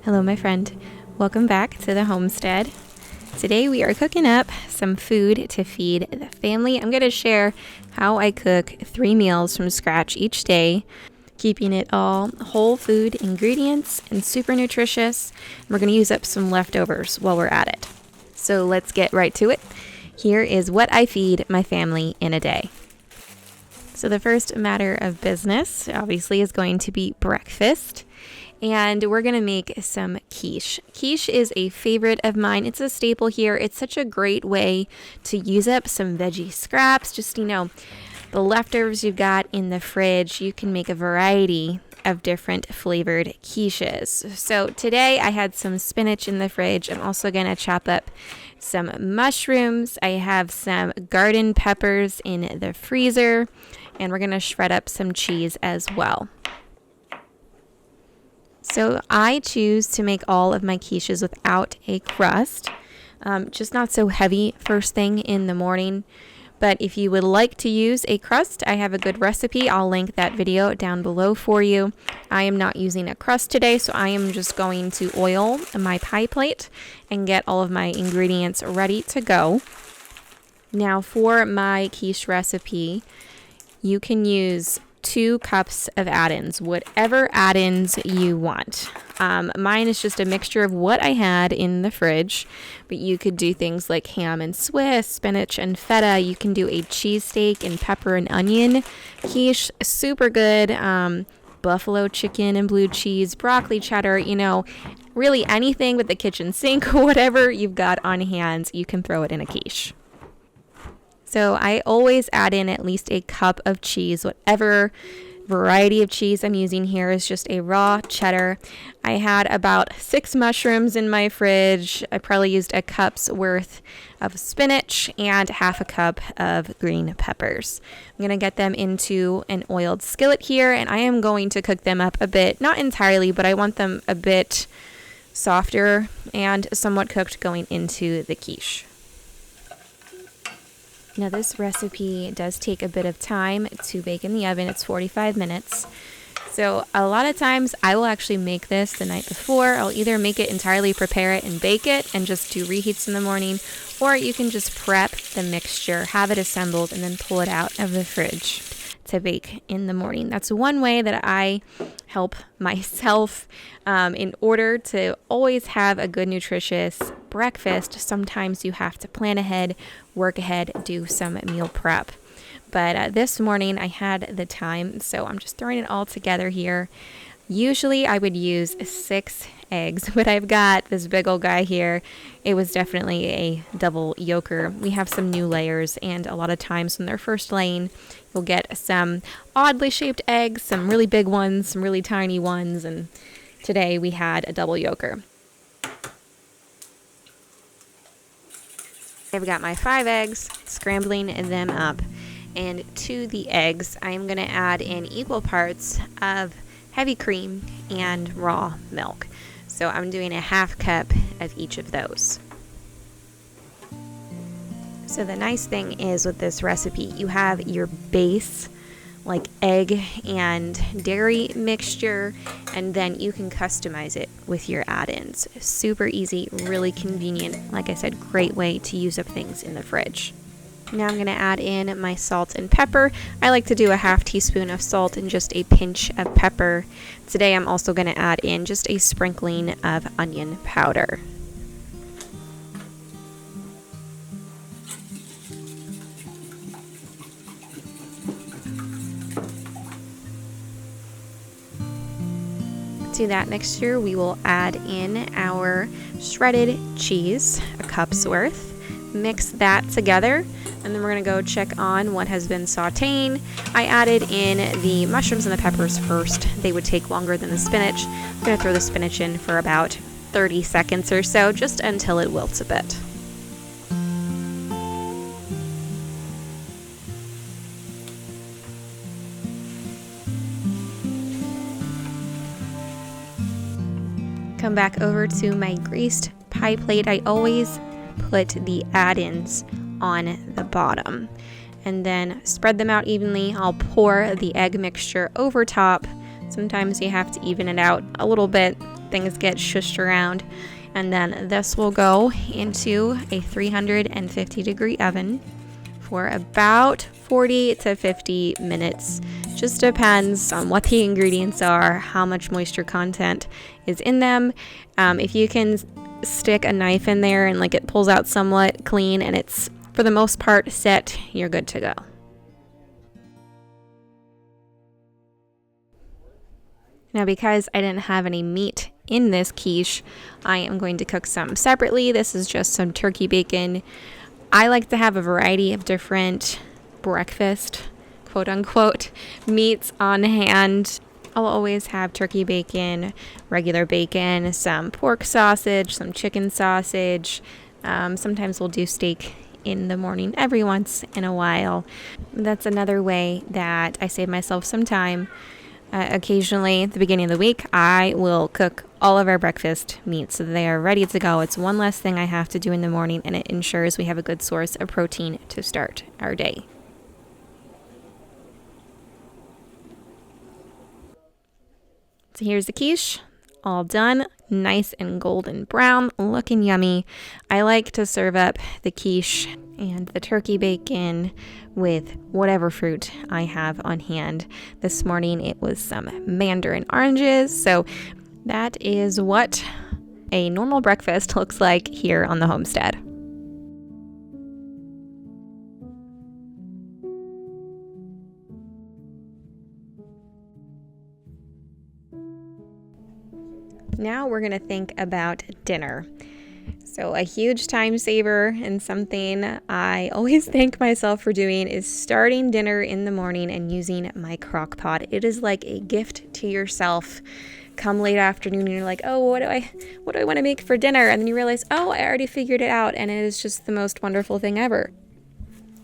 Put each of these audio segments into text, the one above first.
Hello, my friend. Welcome back to the homestead. Today we are cooking up some food to feed the family. I'm going to share how I cook 3 meals from scratch each day, keeping it all whole food ingredients and super nutritious. We're going to use up some leftovers while we're at it. So let's get right to it. Here is what I feed my family in a day. So the first matter of business, obviously, is going to be breakfast. And we're going to make some quiche. Quiche is a favorite of mine. It's a staple here. It's such a great way to use up some veggie scraps. Just, the leftovers you've got in the fridge, you can make a variety of different flavored quiches. So today I had some spinach in the fridge. I'm also going to chop up some mushrooms. I have some garden peppers in the freezer, and we're going to shred up some cheese as well. So I choose to make all of my quiches without a crust, just not so heavy first thing in the morning. But if you would like to use a crust, I have a good recipe. I'll link that video down below for you. I am not using a crust today, so I am just going to oil my pie plate and get all of my ingredients ready to go. Now for my quiche recipe, you can use 2 cups of add-ins, whatever add-ins you want. Mine is just a mixture of what I had in the fridge, but you could do things like ham and Swiss, spinach and feta. You can do a cheesesteak and pepper and onion quiche, super good. Buffalo chicken and blue cheese, broccoli cheddar, really anything with the kitchen sink, whatever you've got on hand, you can throw it in a quiche. So I always add in at least a cup of cheese. Whatever variety of cheese I'm using here is just a raw cheddar. I had about 6 mushrooms in my fridge. I probably used a cup's worth of spinach and half a cup of green peppers. I'm going to get them into an oiled skillet here, and I am going to cook them up a bit, not entirely, but I want them a bit softer and somewhat cooked going into the quiche. Now this recipe does take a bit of time to bake in the oven. It's 45 minutes. So a lot of times I will actually make this the night before. I'll either make it entirely, prepare it and bake it and just do reheats in the morning, or you can just prep the mixture, have it assembled, and then pull it out of the fridge to bake in the morning. That's one way that I help myself in order to always have a good nutritious breakfast. Sometimes you have to plan ahead, work ahead, do some meal prep. But this morning I had the time, so I'm just throwing it all together here. Usually I would use 6 eggs, but I've got this big old guy here. It was definitely a double yolker. We have some new layers, and a lot of times when they're first laying, you'll get some oddly shaped eggs, some really big ones, some really tiny ones, and today we had a double yolker. I've got my 5 eggs, scrambling them up, and to the eggs, I'm going to add in equal parts of heavy cream and raw milk. So I'm doing a half cup of each of those. So the nice thing is with this recipe, you have your base like egg and dairy mixture, and then you can customize it with your add-ins. Super easy, really convenient. Like I said, great way to use up things in the fridge. Now I'm going to add in my salt and pepper. I like to do a half teaspoon of salt and just a pinch of pepper. Today I'm also going to add in just a sprinkling of onion powder. To that mixture, we will add in our shredded cheese, a cup's worth. Mix that together, and then we're going to go check on what has been sauteing. I added in the mushrooms and the peppers first. They would take longer than the spinach. I'm going to throw the spinach in for about 30 seconds or so, just until it wilts a bit. Come back over to my greased pie plate. I always put the add-ins on the bottom and then spread them out evenly. I'll pour the egg mixture over top. Sometimes you have to even it out a little bit. things get shushed around. And then this will go into a 350-degree oven for about 40 to 50 minutes. Just depends on what the ingredients are, how much moisture content is in them. If you can stick a knife in there and like it pulls out somewhat clean and it's for the most part set, you're good to go. Now, because I didn't have any meat in this quiche, I am going to cook some separately. This is just some turkey bacon. I like to have a variety of different breakfast, quote unquote, meats on hand. I'll always have turkey bacon, regular bacon, some pork sausage, some chicken sausage. Sometimes we'll do steak in the morning every once in a while. That's another way that I save myself some time. Occasionally, at the beginning of the week, I will cook all of our breakfast meats so that they are ready to go. It's one less thing I have to do in the morning, and it ensures we have a good source of protein to start our day. So here's the quiche, all done, nice and golden brown, looking yummy. I like to serve up the quiche and the turkey bacon with whatever fruit I have on hand. This morning it was some mandarin oranges, so that is what a normal breakfast looks like here on the homestead. Now we're going to think about dinner. So a huge time saver and something I always thank myself for doing is starting dinner in the morning and using my crock pot. It is like a gift to yourself. Come late afternoon and you're like, oh, what do I want to make for dinner? And then you realize, oh, I already figured it out, and it is just the most wonderful thing ever.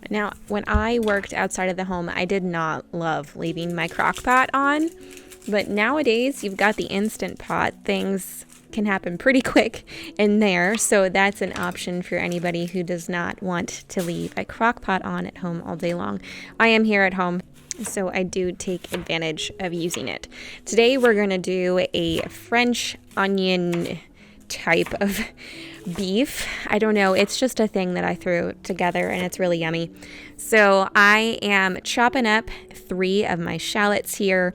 Now, when I worked outside of the home, I did not love leaving my crock pot on. But nowadays, you've got the Instant Pot. Things can happen pretty quick in there. So that's an option for anybody who does not want to leave a crock pot on at home all day long. I am here at home, so I do take advantage of using it. Today, we're going to do a French onion type of beef. I don't know. It's just a thing that I threw together, and it's really yummy. So I am chopping up 3 of my shallots here.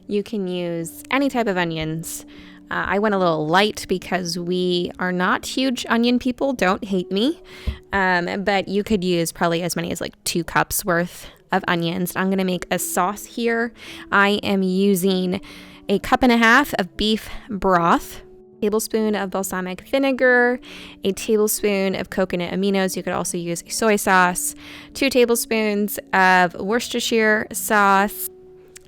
You can use any type of onions. I went a little light because we are not huge onion people. Don't hate me. But you could use probably as many as like 2 cups worth of onions. I'm going to make a sauce here. I am using a 1.5 cups of beef broth, a tablespoon of balsamic vinegar, a tablespoon of coconut aminos. You could also use a soy sauce, 2 tablespoons of Worcestershire sauce.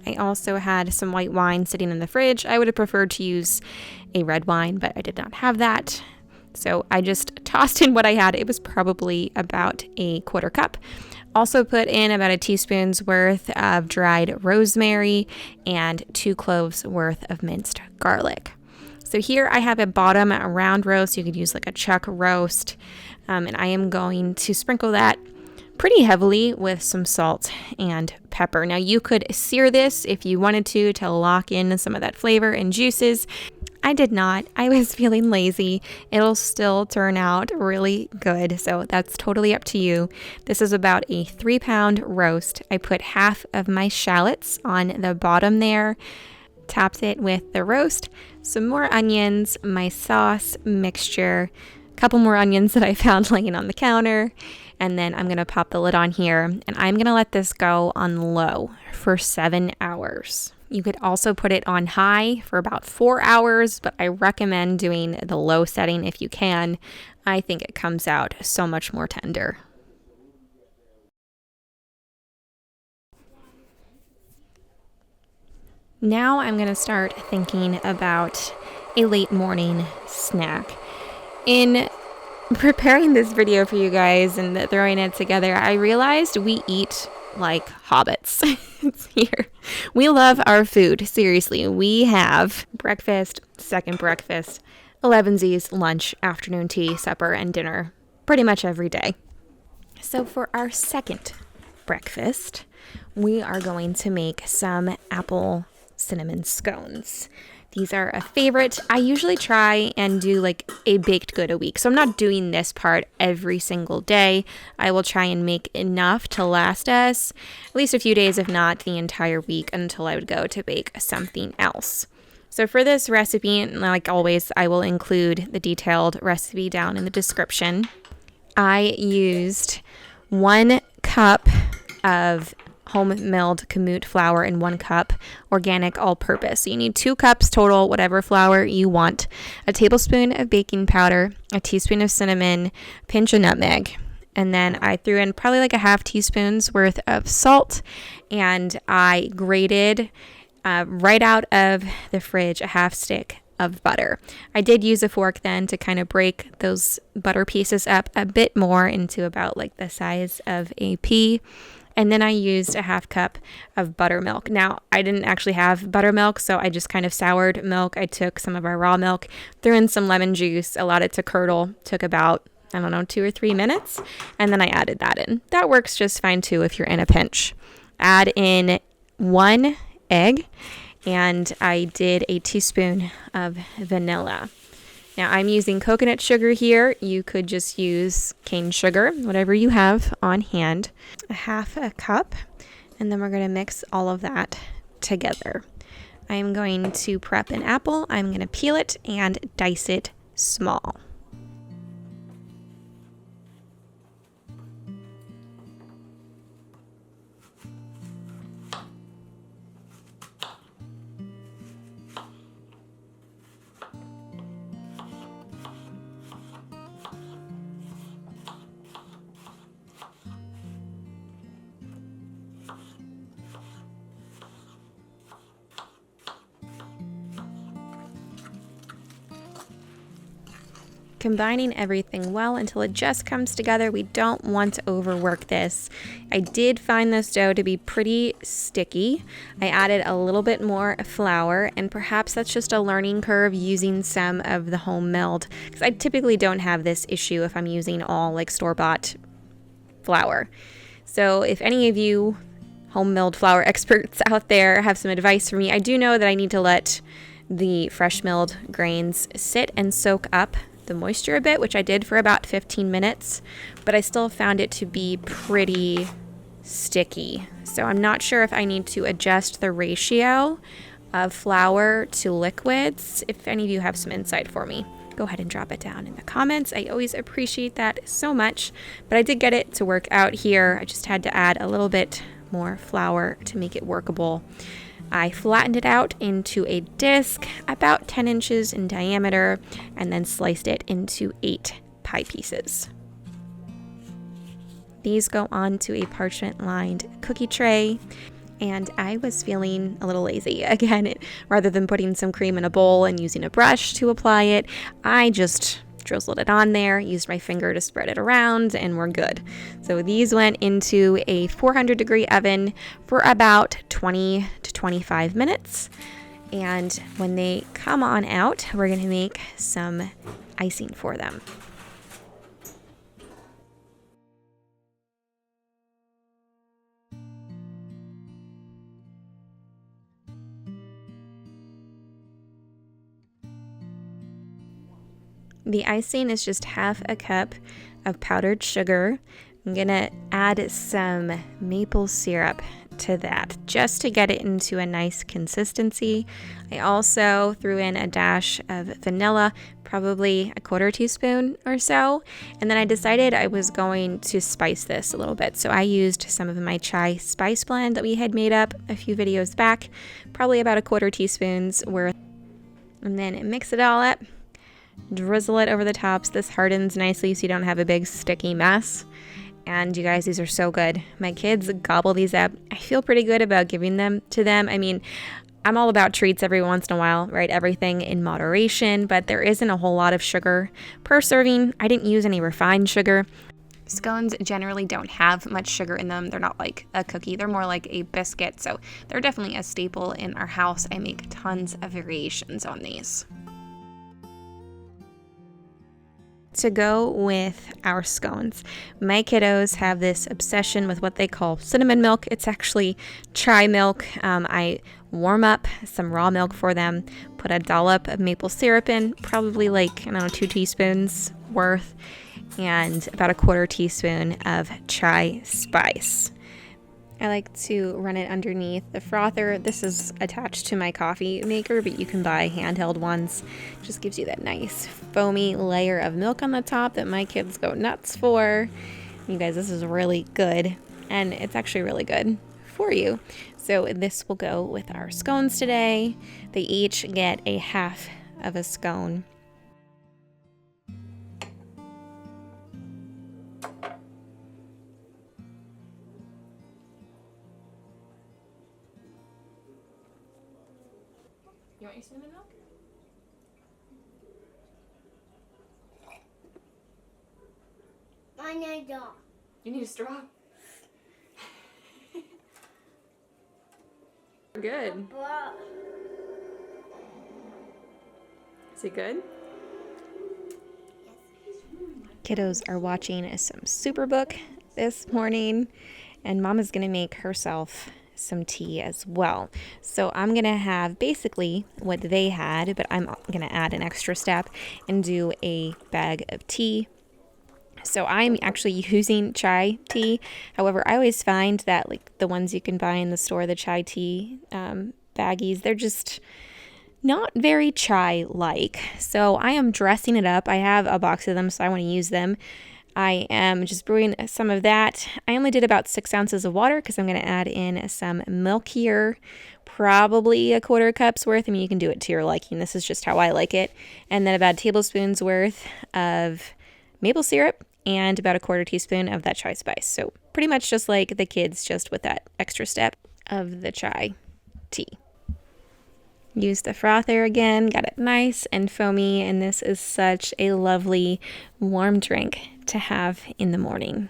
I also had some white wine sitting in the fridge. I would have preferred to use a red wine, but I did not have that. So I just tossed in what I had. It was probably about a 1/4 cup. Also put in about a teaspoon's worth of dried rosemary and 2 cloves worth of minced garlic. So here I have a bottom round roast. You could use like a chuck roast. And I am going to sprinkle that pretty heavily with some salt and pepper. Now you could sear this if you wanted to lock in some of that flavor and juices. I did not. I was feeling lazy. It'll still turn out really good, so that's totally up to you. This is about a 3-pound roast. I put half of my shallots on the bottom there, topped it with the roast, some more onions, my sauce mixture, a couple more onions that I found laying on the counter, and then I'm going to pop the lid on here, and I'm going to let this go on low for 7 hours. You could also put it on high for about 4 hours, but I recommend doing the low setting if you can. I think it comes out so much more tender. Now I'm going to start thinking about a late morning snack. In preparing this video for you guys and throwing it together, I realized we eat like hobbits. It's here. We love our food. Seriously, we have breakfast, second breakfast, 11sies, lunch, afternoon tea, supper, and dinner pretty much every day. So for our second breakfast, we are going to make some apple cinnamon scones. These are a favorite. I usually try and do like a baked good a week. So I'm not doing this part every single day. I will try and make enough to last us at least a few days, if not the entire week, until I would go to bake something else. So for this recipe, like always, I will include the detailed recipe down in the description. I used 1 cup of home milled kamut flour and 1 cup organic all-purpose. So you need 2 cups total, whatever flour you want, a tablespoon of baking powder, a teaspoon of cinnamon, pinch of nutmeg, and then I threw in probably like a half teaspoon's worth of salt, and I grated right out of the fridge a half stick of butter. I did use a fork then to kind of break those butter pieces up a bit more into about like the size of a pea. And then I used a half cup of buttermilk. Now, I didn't actually have buttermilk, so I just kind of soured milk. I took some of our raw milk, threw in some lemon juice, allowed it to curdle, took about, 2 or 3 minutes, and then I added that in. That works just fine too if you're in a pinch. Add in 1 egg, and I did a teaspoon of vanilla. Now I'm using coconut sugar here. You could just use cane sugar, whatever you have on hand. A half a cup, and then we're going to mix all of that together. I'm going to prep an apple. I'm going to peel it and dice it small. Combining everything well until it just comes together. We don't want to overwork this. I did find this dough to be pretty sticky. I added a little bit more flour, and perhaps that's just a learning curve using some of the home milled, because I typically don't have this issue if I'm using all like store-bought flour. So if any of you home milled flour experts out there have some advice for me, I do know that I need to let the fresh milled grains sit and soak up the moisture a bit, which I did for about 15 minutes, but I still found it to be pretty sticky. So I'm not sure if I need to adjust the ratio of flour to liquids. If any of you have some insight for me, go ahead and drop it down in the comments. I always appreciate that so much, but I did get it to work out here. I just had to add a little bit more flour to make it workable. I flattened it out into a disc about 10 inches in diameter and then sliced it into 8 pie pieces. These go onto a parchment-lined cookie tray, and I was feeling a little lazy. Again, rather than putting some cream in a bowl and using a brush to apply it, I just drizzled it on there, used my finger to spread it around, and we're good. So these went into a 400-degree oven for about 20 to 25 minutes. And when they come on out, we're going to make some icing for them. The icing is just half a cup of powdered sugar. I'm gonna add some maple syrup to that just to get it into a nice consistency. I also threw in a dash of vanilla, probably a 1/4 teaspoon or so. And then I decided I was going to spice this a little bit. So I used some of my chai spice blend that we had made up a few videos back, probably about a 1/4 teaspoon's worth. And then mix it all up. Drizzle it over the tops. This hardens nicely so you don't have a big sticky mess. And you guys, these are so good. My kids gobble these up. I feel pretty good about giving them to them. I mean, I'm all about treats every once in a while, right? Everything in moderation, but there isn't a whole lot of sugar per serving. I didn't use any refined sugar. Scones generally don't have much sugar in them. They're not like a cookie. They're more like a biscuit. So they're definitely a staple in our house. I make tons of variations on these. To go with our scones. My kiddos have this obsession with what they call cinnamon milk. It's actually chai milk. I warm up some raw milk for them, put a dollop of maple syrup in, probably like, I don't know, 2 teaspoons worth, and about a 1/4 teaspoon of chai spice. I like to run it underneath the frother. This is attached to my coffee maker, but you can buy handheld ones. Just gives you that nice foamy layer of milk on the top that my kids go nuts for. You guys, this is really good, and it's actually really good for you. So this will go with our scones today. They each get a half of a scone. You want your cinnamon milk? I need a straw. You need a straw? Good. Is it good? Kiddos are watching some Superbook this morning, and Mama's gonna make herself some tea as well. So I'm gonna have basically what they had, but I'm gonna add an extra step and do a bag of tea. So I'm actually using chai tea. However, I always find that like the ones you can buy in the store, the chai tea baggies, they're just not very chai-like. So I am dressing it up. I have a box of them, so I want to use them. I am just brewing some of that. I only did about 6 ounces of water because I'm going to add in some milk here, probably a 1/4 cup's worth. I mean, you can do it to your liking. This is just how I like it. And then about a tablespoon's worth of maple syrup and about a 1/4 teaspoon of that chai spice. So pretty much just like the kids, just with that extra step of the chai tea. Use the frother again, got it nice and foamy, and this is such a lovely warm drink to have in the morning.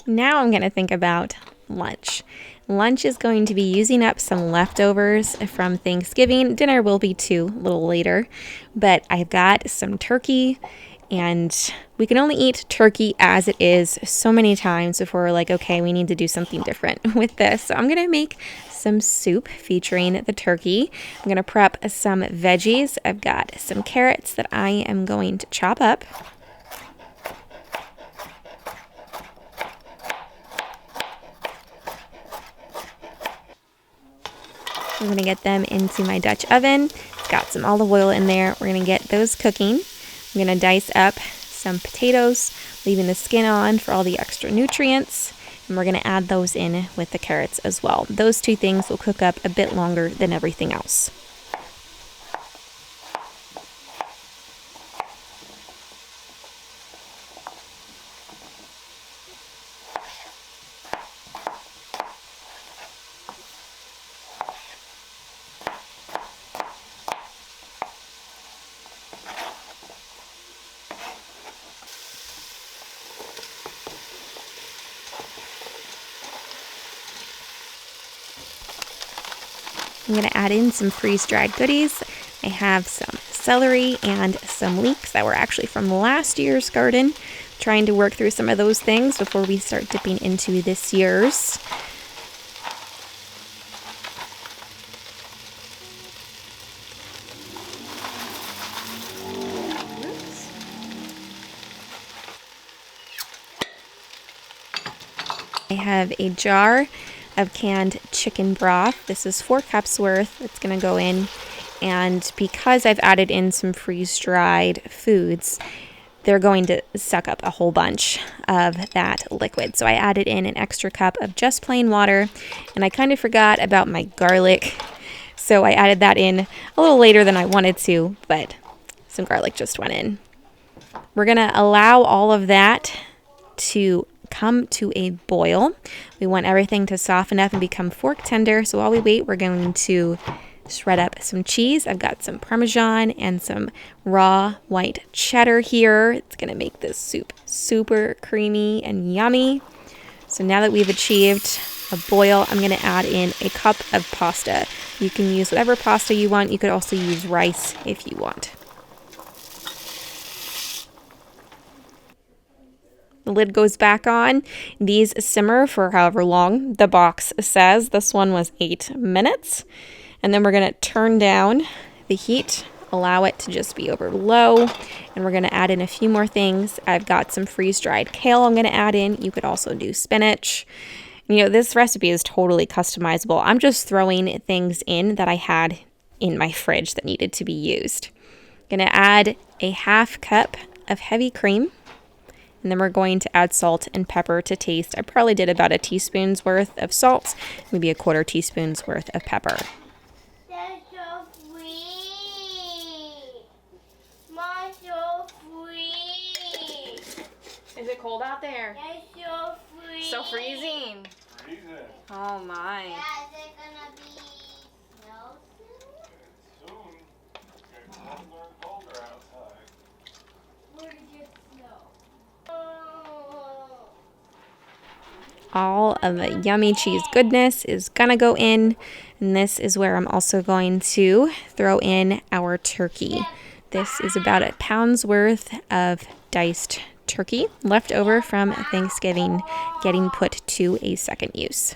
Now I'm going to think about lunch. Lunch is going to be using up some leftovers from Thanksgiving. Dinner will be too, a little later, but I've got some turkey, and we can only eat turkey as it is so many times before we're like, okay, we need to do something different with this. So I'm going to make some soup featuring the turkey. I'm going to prep some veggies. I've got some carrots that I am going to chop up. I'm going to get them into my Dutch oven. It's got some olive oil in there. We're going to get those cooking. I'm going to dice up some potatoes, leaving the skin on for all the extra nutrients. And we're going to add those in with the carrots as well. Those 2 things will cook up a bit longer than everything else. I'm going to add in some freeze-dried goodies. I have some celery and some leeks that were actually from last year's garden. Trying to work through some of those things before we start dipping into this year's. I have a jar of canned chicken broth. This is 4 cups worth. It's going to go in, and because I've added in some freeze-dried foods, they're going to suck up a whole bunch of that liquid. So I added in an extra cup of just plain water, and I kind of forgot about my garlic, so I added that in a little later than I wanted to, but some garlic just went in. We're going to allow all of that to come to a boil. We want everything to soften up and become fork tender. So while we wait, we're going to shred up some cheese. I've got some Parmesan and some raw white cheddar here. It's going to make this soup super creamy and yummy. So now that we've achieved a boil, I'm going to add in a cup of pasta. You can use whatever pasta you want. You could also use rice if you want. The lid goes back on. These simmer for however long the box says. This one was 8 minutes. And then we're going to turn down the heat, allow it to just be over low. And we're going to add in a few more things. I've got some freeze-dried kale I'm going to add in. You could also do spinach. You know, this recipe is totally customizable. I'm just throwing things in that I had in my fridge that needed to be used. I'm going to add a half cup of heavy cream. And then we're going to add salt and pepper to taste. I probably did about a teaspoon's worth of salt, maybe a quarter teaspoon's worth of pepper. That's so sweet. Mom, so sweet. Is it cold out there? That's so sweet. So freezing. Freezing. Oh my. Yeah, is it gonna be snow soon? Soon. It's getting colder and colder outside. Where did you snow? Oh. All of the yummy cheese goodness is gonna go in, and this is where I'm also going to throw in our turkey. This is about a pound's worth of diced turkey left over from Thanksgiving, getting put to a second use.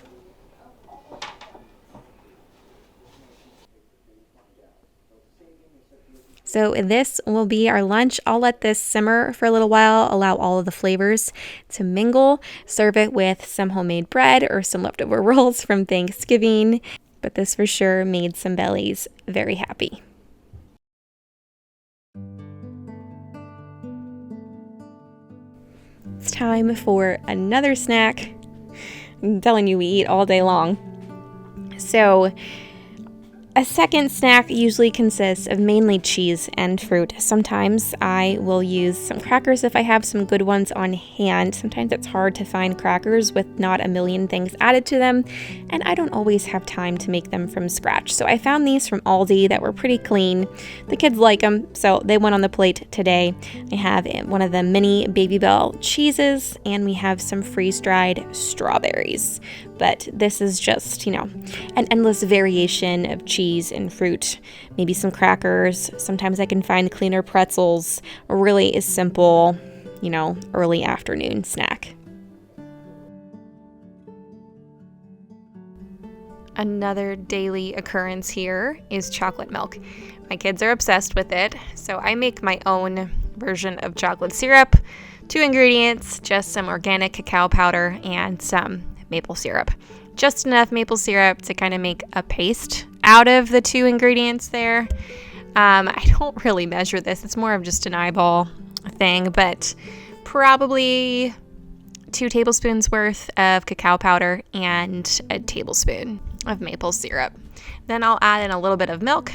So this will be our lunch. I'll let this simmer for a little while, allow all of the flavors to mingle, serve it with some homemade bread or some leftover rolls from Thanksgiving. But this for sure made some bellies very happy. It's time for another snack. I'm telling you, we eat all day long. So a second snack usually consists of mainly cheese and fruit. Sometimes I will use some crackers if I have some good ones on hand. Sometimes it's hard to find crackers with not a million things added to them, and I don't always have time to make them from scratch. So I found these from Aldi that were pretty clean. The kids like them, so they went on the plate today. I have one of the mini Baby Bell cheeses, and we have some freeze-dried strawberries. But this is just, you know, an endless variation of cheese and fruit. Maybe some crackers. Sometimes I can find cleaner pretzels. Really a simple, you know, early afternoon snack. Another daily occurrence here is chocolate milk. My kids are obsessed with it, so I make my own version of chocolate syrup. 2 ingredients, just some organic cacao powder and some maple syrup. Just enough maple syrup to kind of make a paste out of the 2 ingredients there. I don't really measure this. It's more of just an eyeball thing, but probably 2 tablespoons worth of cacao powder and a tablespoon of maple syrup. Then I'll add in a little bit of milk.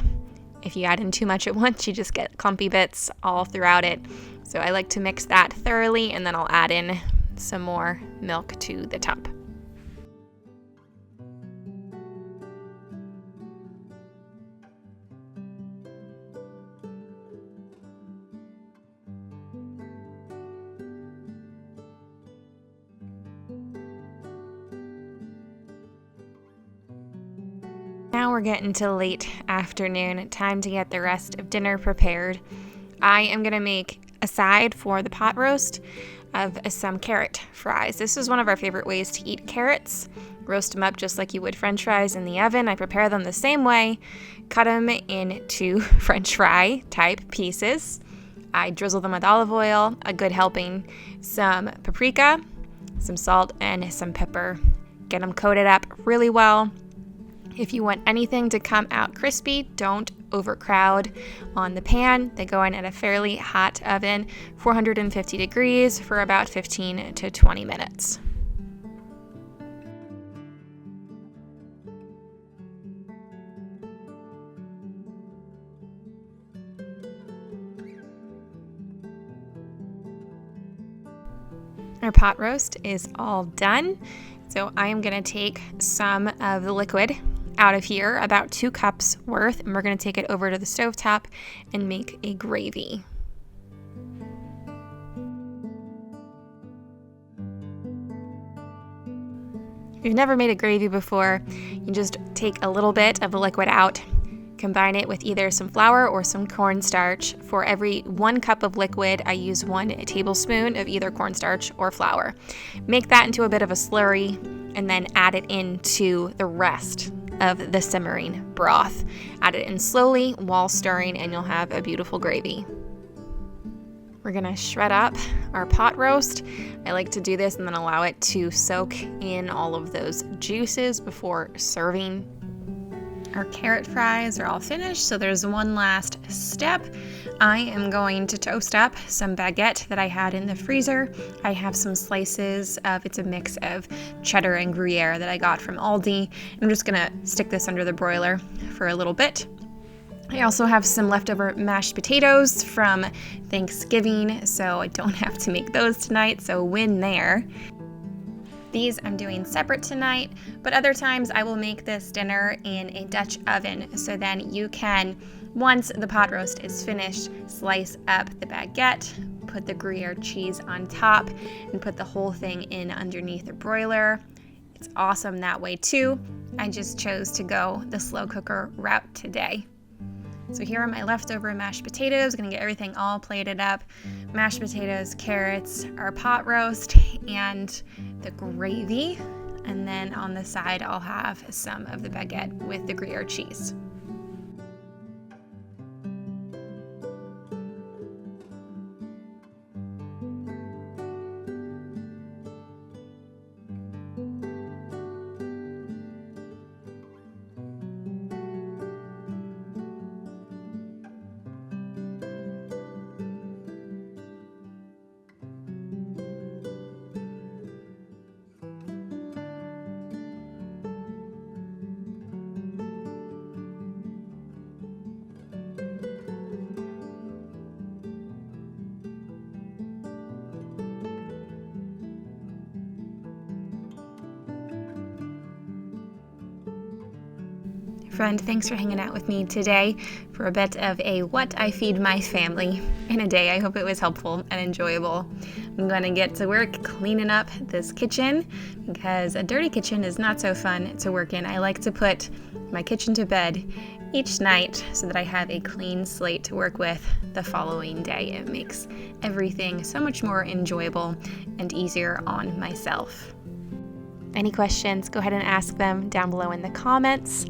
If you add in too much at once, you just get clumpy bits all throughout it. So I like to mix that thoroughly, and then I'll add in some more milk to the top. Now we're getting to late afternoon, time to get the rest of dinner prepared. I am going to make a side for the pot roast of some carrot fries. This is one of our favorite ways to eat carrots. Roast them up just like you would French fries in the oven. I prepare them the same way, cut them into French fry type pieces. I drizzle them with olive oil, a good helping, some paprika, some salt, and some pepper. Get them coated up really well. If you want anything to come out crispy, don't overcrowd on the pan. They go in at a fairly hot oven, 450 degrees, for about 15 to 20 minutes. Our pot roast is all done. So I am going to take some of the liquid out of here, about 2 cups worth, and we're going to take it over to the stovetop and make a gravy. If you've never made a gravy before, you just take a little bit of the liquid out, combine it with either some flour or some cornstarch. For every 1 cup of liquid, I use 1 tablespoon of either cornstarch or flour. Make that into a bit of a slurry and then add it into the rest of the simmering broth. Add it in slowly while stirring and you'll have a beautiful gravy. We're gonna shred up our pot roast. I like to do this and then allow it to soak in all of those juices before serving. Our carrot fries are all finished, so there's one last step. I am going to toast up some baguette that I had in the freezer. I have some slices of, it's a mix of cheddar and Gruyere that I got from Aldi. I'm just gonna stick this under the broiler for a little bit. I also have some leftover mashed potatoes from Thanksgiving, so I don't have to make those tonight, so win there. These I'm doing separate tonight, but other times I will make this dinner in a Dutch oven, so then you can, once the pot roast is finished, slice up the baguette, put the Gruyere cheese on top, and put the whole thing in underneath the broiler. It's awesome that way too. I just chose to go the slow cooker route today. So here are my leftover mashed potatoes. Gonna get everything all plated up. Mashed potatoes, carrots, our pot roast, and the gravy. And then on the side, I'll have some of the baguette with the Gruyere cheese. Friend, thanks for hanging out with me today for a bit of a what I feed my family in a day. I hope it was helpful and enjoyable. I'm going to get to work cleaning up this kitchen because a dirty kitchen is not so fun to work in. I like to put my kitchen to bed each night so that I have a clean slate to work with the following day. It makes everything so much more enjoyable and easier on myself. Any questions, go ahead and ask them down below in the comments.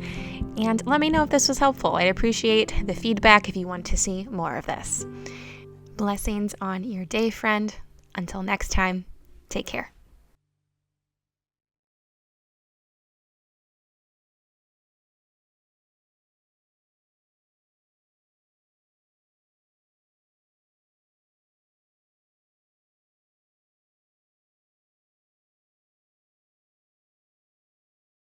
And let me know if this was helpful. I'd appreciate the feedback if you want to see more of this. Blessings on your day, friend. Until next time, take care.